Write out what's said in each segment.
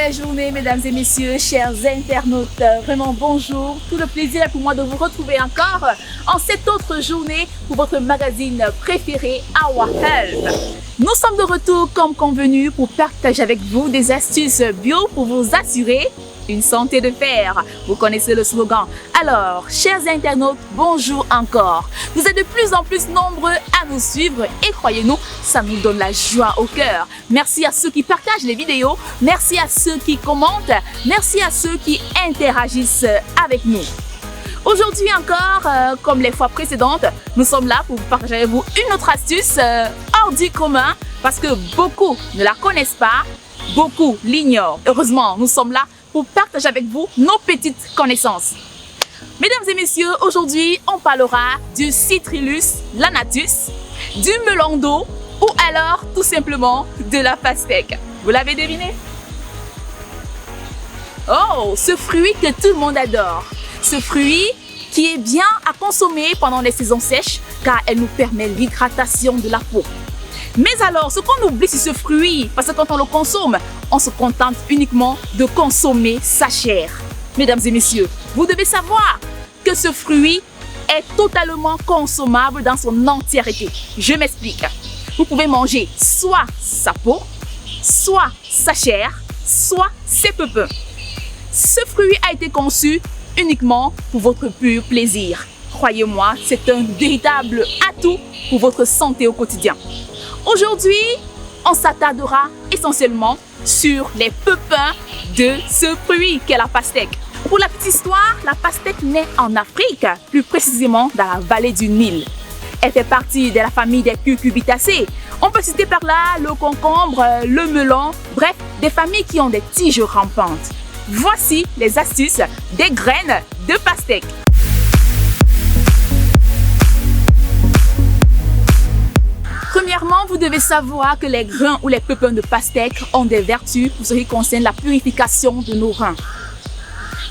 belle journée, mesdames et messieurs, chers internautes. Vraiment bonjour. Tout le plaisir est pour moi de vous retrouver encore en cette autre journée pour votre magazine préféré, Our Health. Nous sommes de retour comme convenu pour partager avec vous des astuces bio pour vous assurer une santé de fer. Vous connaissez le slogan. Alors, chers internautes, bonjour encore. Vous êtes de plus en plus nombreux à nous suivre et croyez-nous, ça nous donne la joie au cœur. Merci à ceux qui partagent les vidéos, merci à ceux qui commentent, merci à ceux qui interagissent avec nous. Aujourd'hui encore, comme les fois précédentes, nous sommes là pour partager avec vous une autre astuce hors du commun parce que beaucoup ne la connaissent pas, beaucoup l'ignorent. Heureusement, nous sommes là pour partager avec vous nos petites connaissances. Mesdames et messieurs, aujourd'hui, on parlera du Citrullus lanatus, du melon d'eau ou alors tout simplement de la pastèque. Vous l'avez deviné? Oh, ce fruit que tout le monde adore. Ce fruit qui est bien à consommer pendant les saisons sèches car elle nous permet l'hydratation de la peau. Mais alors, ce qu'on oublie sur ce fruit, parce que quand on le consomme, on se contente uniquement de consommer sa chair. Mesdames et messieurs, vous devez savoir que ce fruit est totalement consommable dans son entièreté. Je m'explique. Vous pouvez manger soit sa peau, soit sa chair, soit ses pépins. Ce fruit a été conçu uniquement pour votre pur plaisir. Croyez-moi, c'est un véritable atout pour votre santé au quotidien. Aujourd'hui, on s'attardera essentiellement sur les pépins de ce fruit qu'est la pastèque. Pour la petite histoire, la pastèque naît en Afrique, plus précisément dans la vallée du Nil. Elle fait partie de la famille des cucurbitacées. On peut citer par là le concombre, le melon, bref, des familles qui ont des tiges rampantes. Voici les astuces des graines de pastèque. Premièrement, vous devez savoir que les grains ou les pépins de pastèque ont des vertus pour ce qui concerne la purification de nos reins.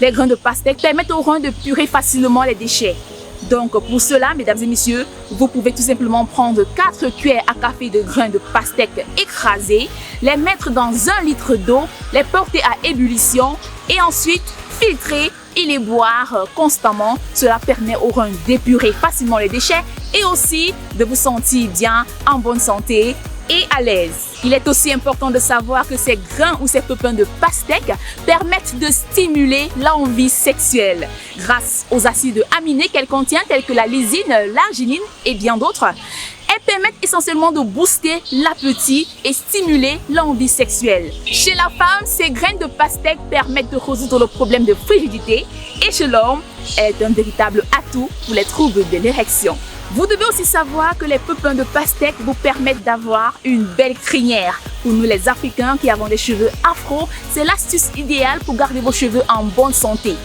Les grains de pastèque permettent aux reins de purer facilement les déchets. Donc pour cela, mesdames et messieurs, vous pouvez tout simplement prendre 4 cuillères à café de grains de pastèque écrasés, les mettre dans 1 litre d'eau, les porter à ébullition et ensuite filtrer et les boire constamment. Cela permet aux reins d'épurer facilement les déchets et aussi de vous sentir bien, en bonne santé et à l'aise. Il est aussi important de savoir que ces grains ou ces pépins de pastèque permettent de stimuler l'envie sexuelle. Grâce aux acides aminés qu'elle contient, tels que la lysine, l'arginine et bien d'autres, elles permettent essentiellement de booster l'appétit et stimuler l'envie sexuelle. Chez la femme, ces graines de pastèque permettent de résoudre le problème de frigidité et chez l'homme, elle est un véritable atout pour les troubles de l'érection. Vous devez aussi savoir que les pépins de pastèque vous permettent d'avoir une belle crinière. Pour nous les Africains qui avons des cheveux afro, c'est l'astuce idéale pour garder vos cheveux en bonne santé.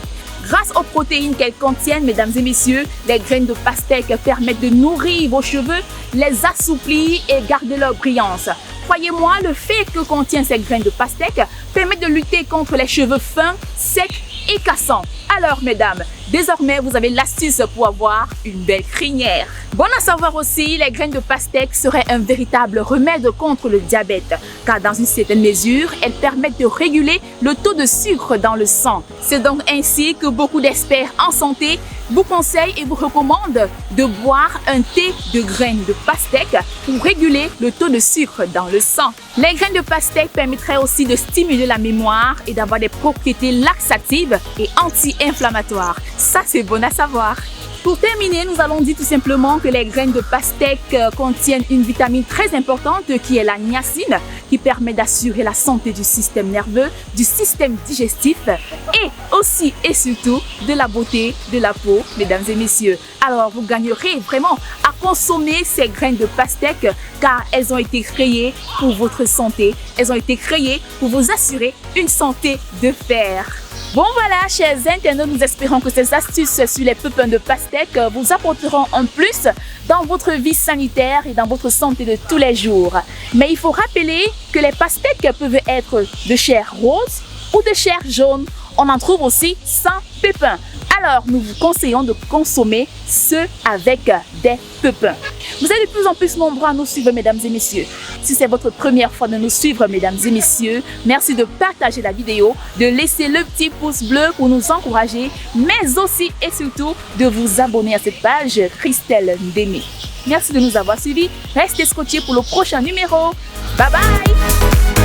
Grâce aux protéines qu'elles contiennent, mesdames et messieurs, les graines de pastèque permettent de nourrir vos cheveux, les assouplir et garder leur brillance. Croyez-moi, le fait que contient ces graines de pastèque permet de lutter contre les cheveux fins, secs et cassants. Alors mesdames, désormais vous avez l'astuce pour avoir une belle crinière. Bon à savoir aussi, les graines de pastèque seraient un véritable remède contre le diabète, car dans une certaine mesure, elles permettent de réguler le taux de sucre dans le sang. C'est donc ainsi que beaucoup d'experts en santé vous conseillent et vous recommandent de boire un thé de graines de pastèque pour réguler le taux de sucre dans le sang. Les graines de pastèque permettraient aussi de stimuler la mémoire et d'avoir des propriétés laxatives et anti-inflammatoires. Ça, c'est bon à savoir. Pour terminer, nous allons dire tout simplement que les graines de pastèque contiennent une vitamine très importante qui est la niacine, qui permet d'assurer la santé du système nerveux, du système digestif et aussi et surtout de la beauté de la peau, mesdames et messieurs. Alors, vous gagnerez vraiment à consommer ces graines de pastèque car elles ont été créées pour votre santé. Elles ont été créées pour vous assurer une santé de fer. Bon voilà, chers internautes, nous espérons que ces astuces sur les pépins de pastèque vous apporteront un plus dans votre vie sanitaire et dans votre santé de tous les jours. Mais il faut rappeler que les pastèques peuvent être de chair rose ou de chair jaune. On en trouve aussi sans pépins. alors nous vous conseillons de consommer ceux avec des pépins. Vous êtes de plus en plus nombreux à nous suivre, mesdames et messieurs. Si c'est votre première fois de nous suivre, mesdames et messieurs, merci de partager la vidéo, de laisser le petit pouce bleu pour nous encourager, mais aussi et surtout de vous abonner à cette page Christelle Ndémé. Merci de nous avoir suivis. Restez scotchés pour le prochain numéro. Bye bye!